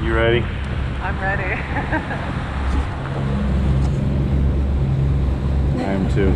You ready? I'm ready. I am too.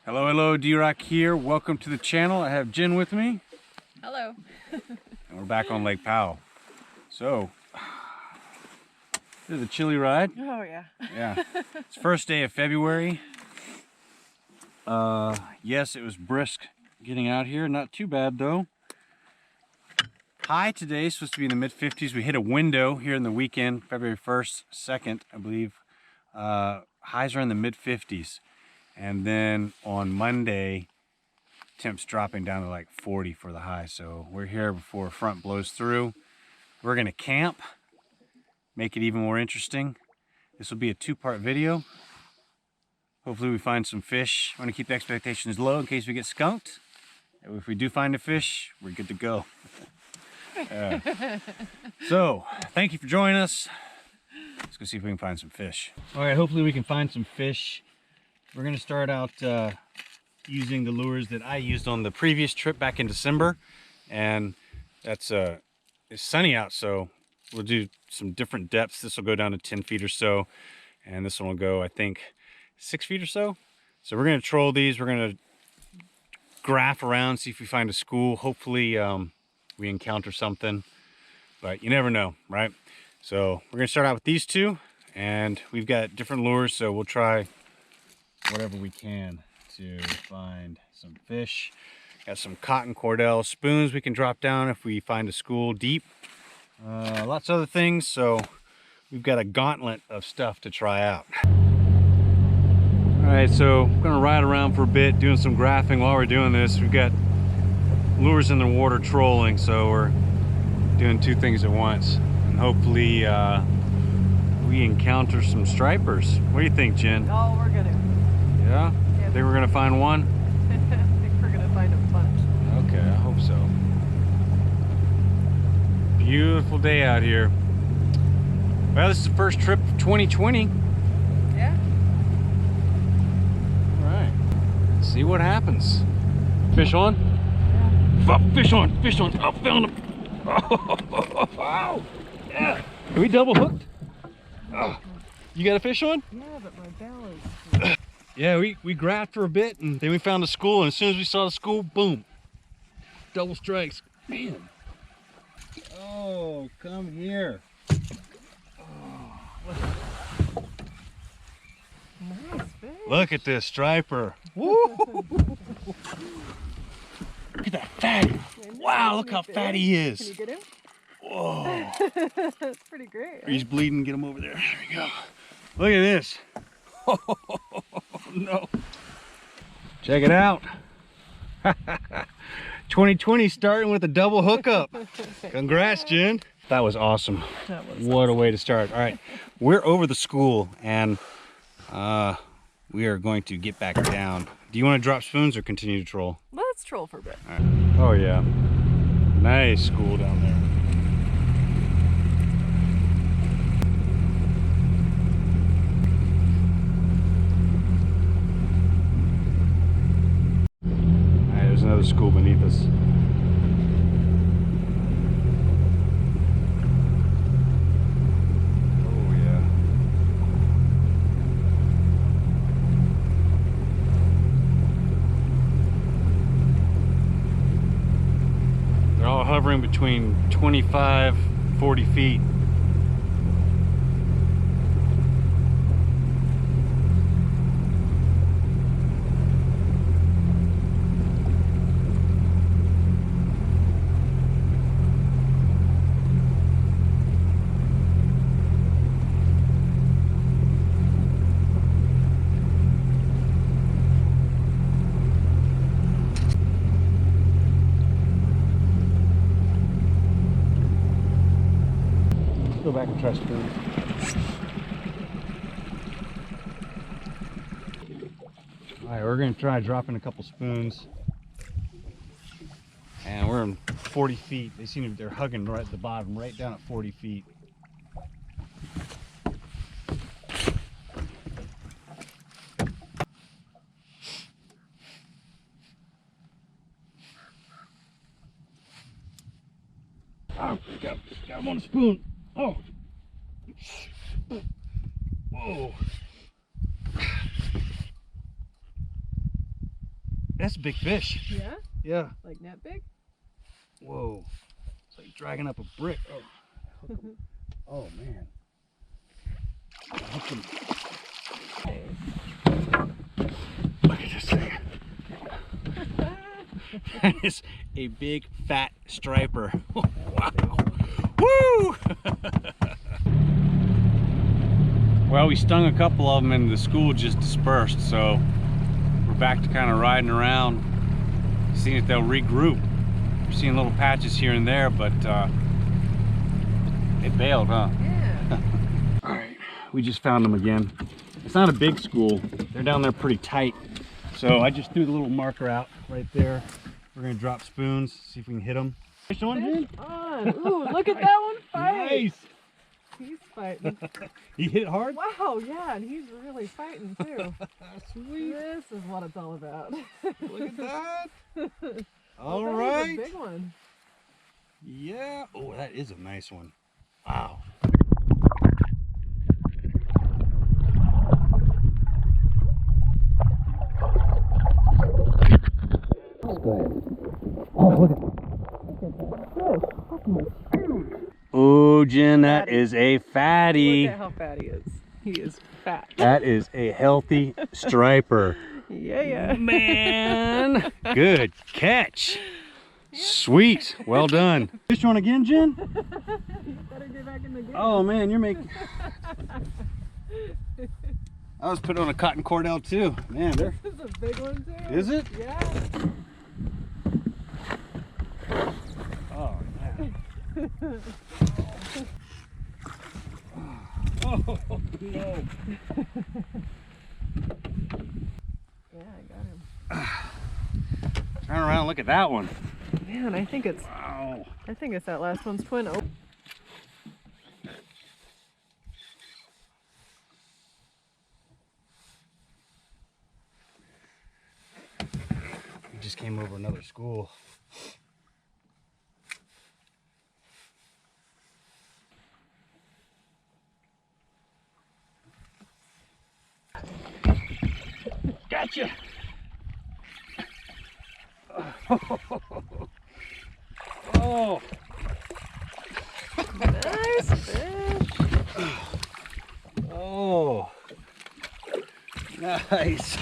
Hello, D-Rock here. Welcome to the channel. I have Jen with me. Hello. And we're back on Lake Powell. So, this is a chilly ride. Oh yeah. Yeah. It's first day of February. Yes, it was brisk getting out here. Not too bad though. High today is supposed to be in the mid-50s. We hit a window here in the weekend, February 1st, 2nd, I believe. Highs are in the mid-50s. And then on Monday, temps dropping down to like 40 for the high. So we're here before a front blows through. We're gonna camp, make it even more interesting. This will be a two-part video. Hopefully we find some fish. I want to keep the expectations low in case we get skunked. If we do find a fish, we're good to go. So, thank you for joining us. Let's go see if we can find some fish. All right, hopefully we can find some fish. We're gonna start out using the lures that I used on the previous trip back in December. And that's, it's sunny out, so we'll do some different depths. This will go down to 10 feet or so. And this one will go, I think, 6 feet or so. So we're gonna troll these. We're gonna graph around, see if we find a school. Hopefully we encounter something, but you never know, right? So we're gonna start out with these two, and we've got different lures, so we'll try whatever we can to find some fish. Got some cotton cordell spoons we can drop down if we find a school deep. Lots of other things, so we've got a gauntlet of stuff to try out. All right, so I'm gonna ride around for a bit doing some graphing. While we're doing this, we've got lures in the water trolling, so we're doing two things at once. And hopefully we encounter some stripers. What do you think, Jen? Oh, we're gonna. Yeah? Yep. Think we're gonna find one? I think we're gonna find a bunch. Okay, I hope so. Beautiful day out here. Well, this is the first trip of 2020. Yeah. All right, let's see what happens. Fish on? Yeah. Oh, fish on, fish on. Oh, found him. Oh, wow. Yeah. Are we double hooked? Oh. You got a fish on? Yeah, but my belly's. Yeah, we graphed for a bit, and then we found a school, and as soon as we saw the school, boom. Double strikes. Man. Oh, come here. Oh, Nice fish. look at this striper. Woo! Look at that fatty. Wow, look how fat he Can is. you get him? Whoa. That's pretty great. He's bleeding. Get him over there. There we go. Look at this. Oh, no. Check it out. 2020 starting with a double hookup. Congrats, Jen. That was awesome. That was What a way to start. All right, we're over the school, and we are going to get back down. Do you want to drop spoons or continue to troll? Let's troll for a bit. All right. Oh yeah, nice school down there. All right, there's another school beneath us. Oh yeah. They're all hovering between 25, 40 feet. try spoon. All right, we're gonna try dropping a couple spoons. And we're in 40 feet. They seem to, they're hugging right at the bottom, right down at 40 feet. Oh, got him on a spoon. Oh. Whoa. That's a big fish. Yeah? Yeah. Like net big? Whoa. It's like dragging up a brick. Oh, oh man. Look at this thing. That is a big fat striper. Wow. Woo! Well, we stung a couple of them and the school just dispersed, so we're back to kind of riding around, seeing if they'll regroup. We're seeing little patches here and there, but it bailed, huh? Yeah. All right, we just found them again. It's not a big school. They're down there pretty tight. So I just threw the little marker out right there. We're gonna drop spoons, see if we can hit them. Fish on, Jen? On. Ooh, look at that one fight. Nice. He's fighting. He hit hard? Wow, yeah, and he's really fighting too. Sweet. This is what it's all about. Look at that. All All right. right. A big one. Yeah. Oh, that is a nice one. Wow. Go ahead. Oh, look at Oh, Jen, that is a fatty. Look at how fat he is. He is fat. That is a healthy striper. Yeah. Man, good catch. Sweet, well done. Fish on again, Jen? Better get back in the game. Oh man, you're making. I was put on a cotton cordell too. Man, they're. This is a big one too. Is it? Yeah. Oh man. Oh no. Yeah, I got him. Turn around and look at that one. Man, I think it's Wow. that last one's twin. Oh. We just came over another school. Gotcha. Oh. Nice fish. Oh. Nice.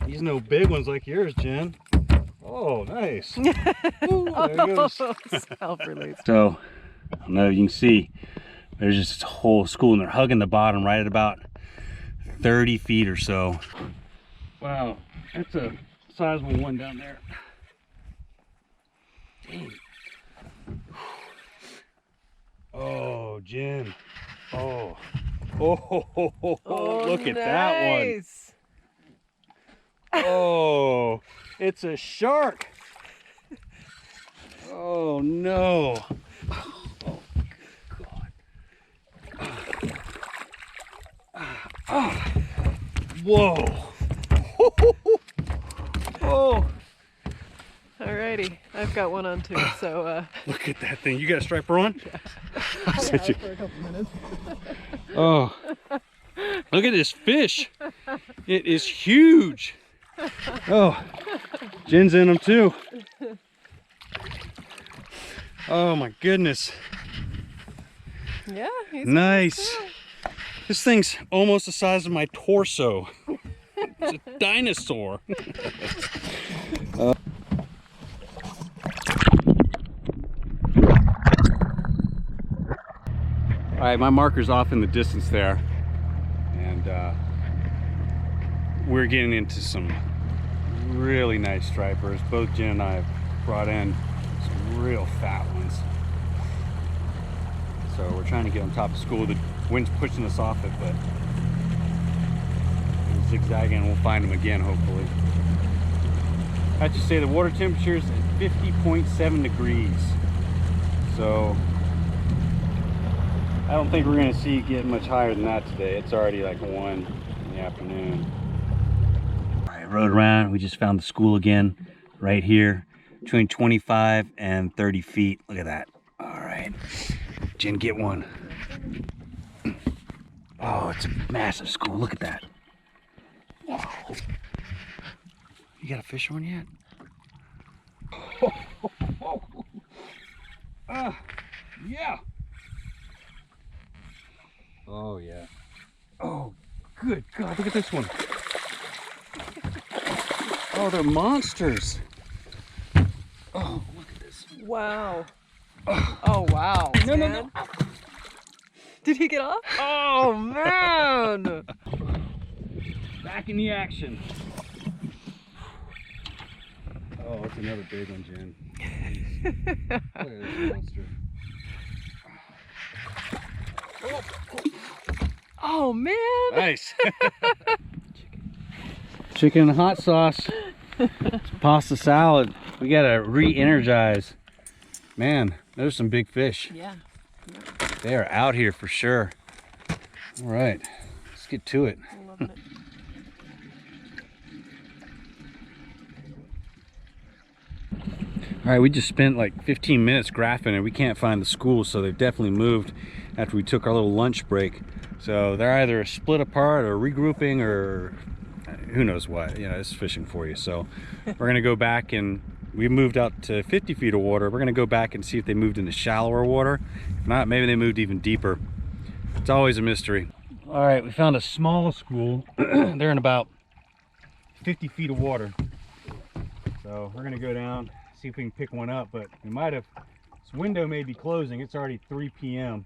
These no big ones like yours, Jen. Oh, nice. Ooh, there it goes. Self-release. So, I don't know if you can see, there's just a whole school and they're hugging the bottom right at about 30 feet or so. Wow, that's a sizable one down there. Dang. Oh, Jen. Oh. Oh, look at that one. Nice. Oh, it's a shark. Oh no. Oh God. Oh. Whoa. Oh. Alrighty, I've got one on too, so Look at that thing. You got a striper on? yeah. I'll set you. For a couple minutes. Oh. Look at this fish. It is huge. Oh. Jen's in them too. Oh my goodness. Yeah, he's Nice. This thing's almost the size of my torso. It's a dinosaur. All right, my marker's off in the distance there, and we're getting into some really nice stripers. Both Jen and I have brought in some real fat ones. So we're trying to get on top of school. The wind's pushing us off it, but we're zigzagging and we'll find them again, hopefully. I have to say the water temperature is at 50.7 degrees. So I don't think we're going to see it get much higher than that today. It's already like 1 in the afternoon. All right, rode around. We just found the school again right here, between 25 and 30 feet. Look at that. All right, Jen, get one. Oh, it's a massive school. Look at that. Whoa. You got a fish on yet? Yeah. Oh, yeah. Oh, good God, look at this one. Oh, they're monsters. Oh, look at this. Wow. Oh, wow. No, no, man. no. Did he get off? Oh, man. Back in the action. Oh, it's another big one, Jen. Look at this monster. Oh, man. Nice. Chicken and hot sauce. It's pasta salad. We gotta re-energize. Man, there's some big fish. Yeah. They are out here for sure. All right, let's get to it. Loving it. All right, we just spent like 15 minutes graphing and we can't find the school, so they've definitely moved after we took our little lunch break. So they're either split apart or regrouping or who knows what. You know, it's fishing for you. So we're gonna go back, and we moved out to 50 feet of water. We're gonna go back and see if they moved into shallower water. If not, maybe they moved even deeper. It's always a mystery. All right, we found a small school. They're in about 50 feet of water. So we're gonna go down, see if we can pick one up, but we might have, this window may be closing. It's already 3 p.m.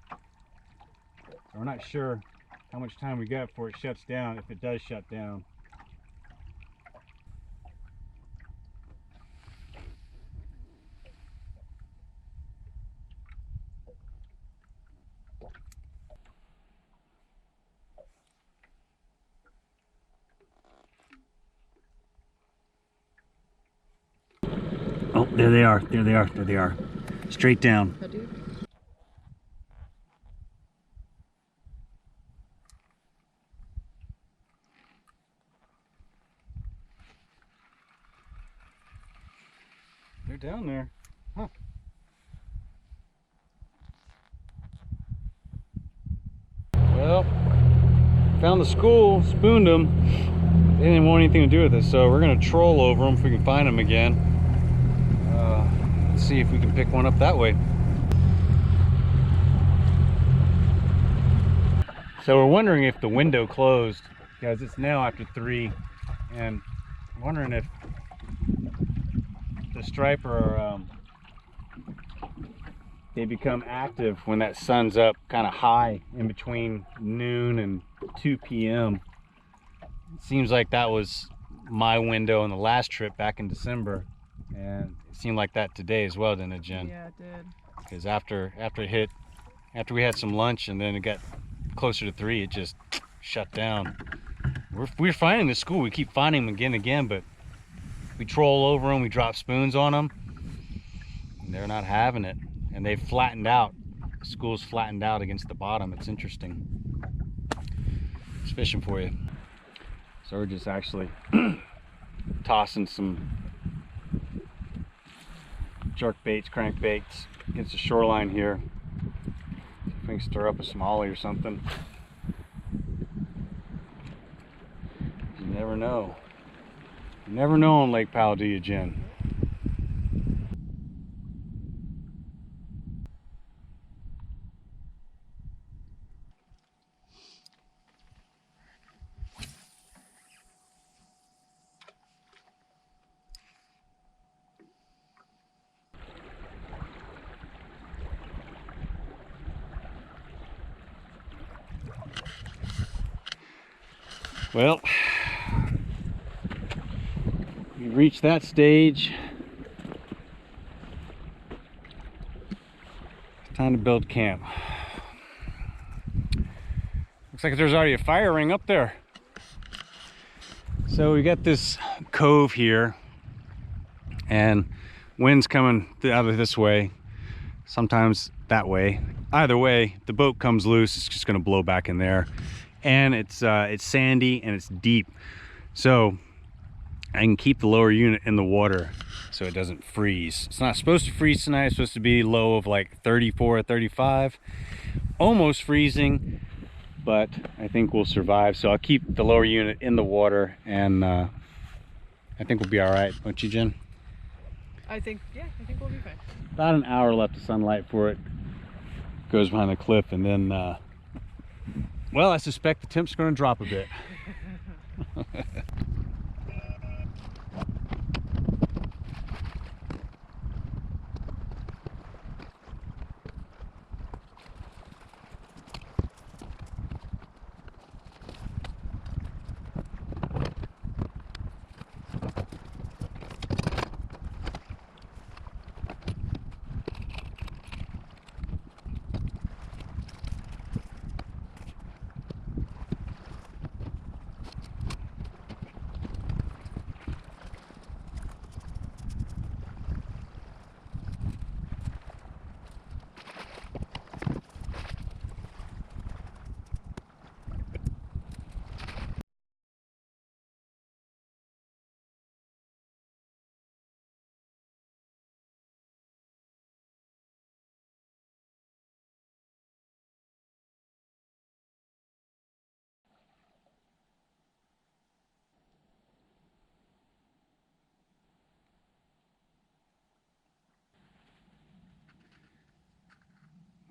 So we're not sure how much time we got before it shuts down, if it does shut down. Oh, there they are, there they are, there they are. Straight down. Oh, dude. They're down there. Huh. Well, found the school, spooned them. They didn't want anything to do with it, so we're gonna troll over them if we can find them again. Let's see if we can pick one up that way. So we're wondering if the window closed, because it's now after 3, and I'm wondering if the striper, they become active when that sun's up kind of high in between noon and 2 p.m. It seems like that was my window on the last trip back in December, and it seemed like that today as well, didn't it, Jen? Yeah, it did. Because after we had some lunch and then it got closer to 3, it just shut down. We're finding the school. We keep finding them again and again, but we troll over them, we drop spoons on them, and they're not having it. And they've flattened out. The school's flattened out against the bottom. It's interesting. It's fishing for you. So we're just actually tossing some jerk baits, crank baits against the shoreline here. See if we can stir up a smallie or something. You never know. You never know on Lake Powell, do you, Jen? Well, we reached that stage. Time to build camp. Looks like there's already a fire ring up there. So we got this cove here, and wind's coming out of this way, sometimes that way. Either way, the boat comes loose, it's just going to blow back in there. And it's sandy and it's deep, so I can keep the lower unit in the water so it doesn't freeze. It's not supposed to freeze tonight. It's supposed to be low of like 34 or 35, almost freezing, but I think we'll survive. So I'll keep the lower unit in the water, and I think we'll be all right, won't you, Jen? I think we'll be fine. About an hour left of sunlight before it goes behind the cliff, and then well, I suspect the temp's going to drop a bit.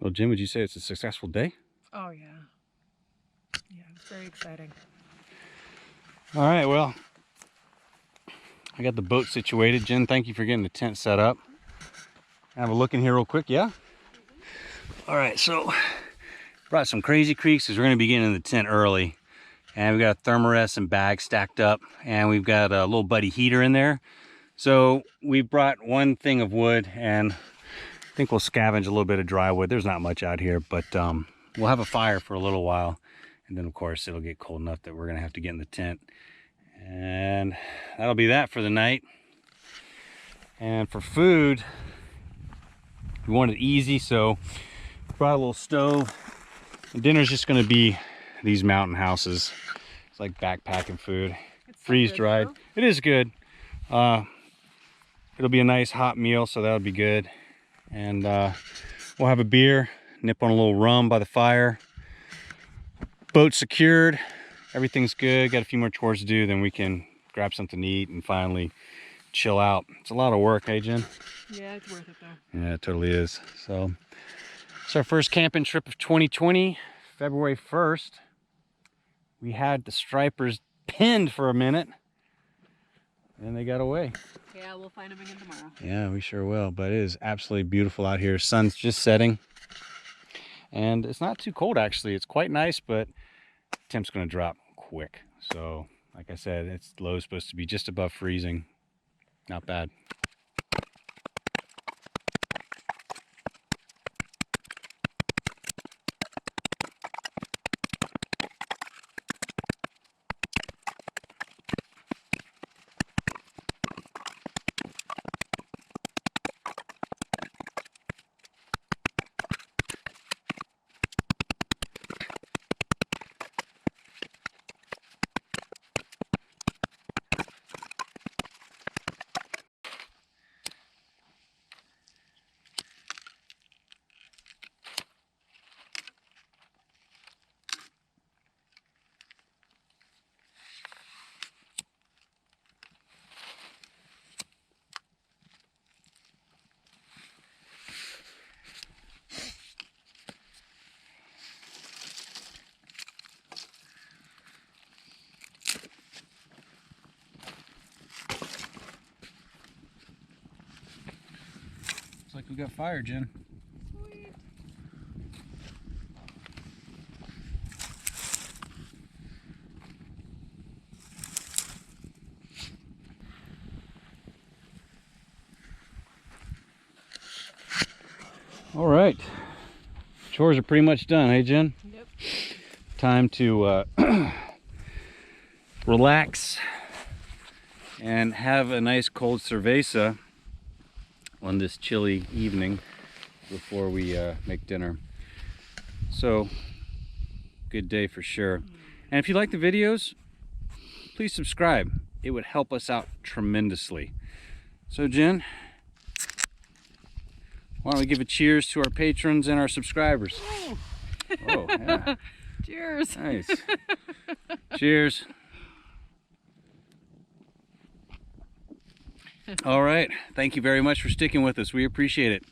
Well, Jim, would you say it's a successful day? Oh yeah. Yeah, it's very exciting. All right, well, I got the boat situated. Jen, thank you for getting the tent set up. Have a look in here real quick, yeah? All right, so brought some Crazy Creeks because we're going to be getting in the tent early. And we've got a thermarest and bags stacked up, and we've got a little buddy heater in there. So we brought one thing of wood, and I think we'll scavenge a little bit of dry wood. There's not much out here, but we'll have a fire for a little while. And then, of course, it'll get cold enough that we're going to have to get in the tent. And that'll be that for the night. And for food, we want it easy, so brought a little stove. And dinner's just going to be these mountain houses. It's like backpacking food. Freeze dried. It is good. It'll be a nice hot meal, so that'll be good. And we'll have a beer, nip on a little rum by the fire. Boat secured, everything's good. Got a few more chores to do, then we can grab something to eat and finally chill out. It's a lot of work, hey Jen? Yeah, it's worth it though. Yeah, it totally is. So it's our first camping trip of 2020, February 1st. We had the stripers pinned for a minute, and they got away. Yeah, we'll find them again tomorrow. Yeah, we sure will. But it is absolutely beautiful out here. Sun's just setting. And it's not too cold, actually. It's quite nice, but temp's going to drop quick. So, like I said, its low is supposed to be just above freezing. Not bad. Looks like we got fire, Jen. Sweet. All right, Chores are pretty much done, hey Jen? Yep. Time to relax and have a nice cold cerveza on this chilly evening before we make dinner. So, good day for sure. And if you like the videos, please subscribe. It would help us out tremendously. So Jen, why don't we give a cheers to our patrons and our subscribers? Oh, yeah. Cheers. Nice. Cheers. All right. Thank you very much for sticking with us. We appreciate it.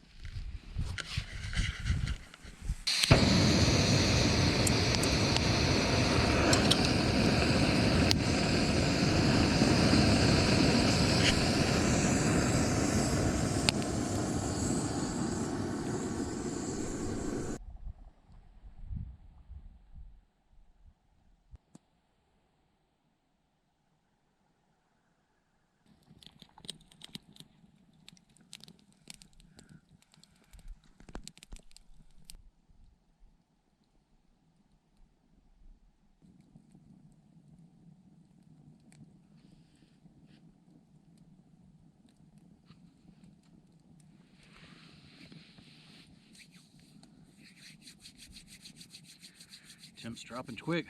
Temp's dropping quick.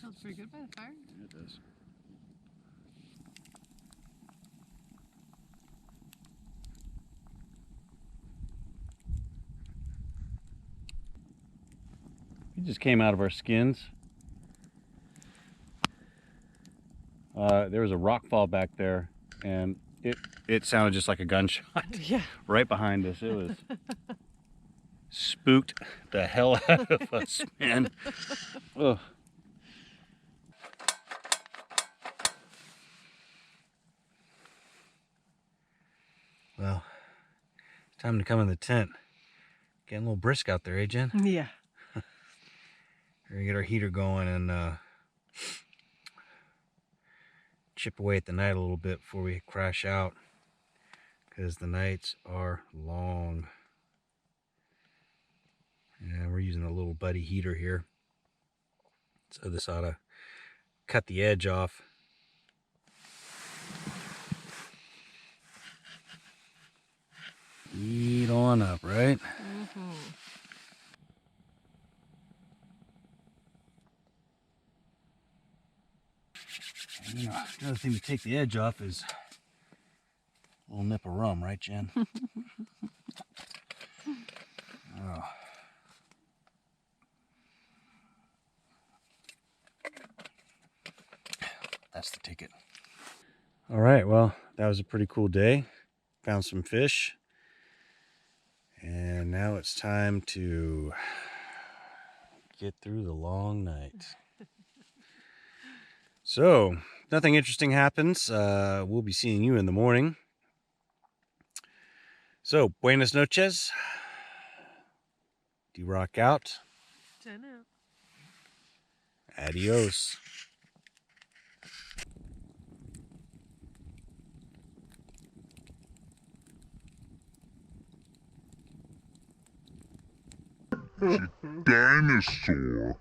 Sounds pretty good by the fire. Yeah, it does. We just came out of our skins. There was a rock fall back there, and it sounded just like a gunshot. Yeah. Right behind us. It was spooked the hell out of us, man. Ugh. Well, it's time to come in the tent. Getting a little brisk out there, eh, Jen? Yeah. We're gonna get our heater going and chip away at the night a little bit before we crash out, because the nights are long. And we're using a little buddy heater here, so this ought to cut the edge off. Eat on up, right? Mm-hmm. And, another thing to take the edge off is a little nip of rum, right, Jen? Oh. That's the ticket. All right, well, that was a pretty cool day. Found some fish. And now it's time to get through the long night. So, nothing interesting happens. We'll be seeing you in the morning. So, buenas noches. D-Rock out. 10 out. Adios. Dinosaur.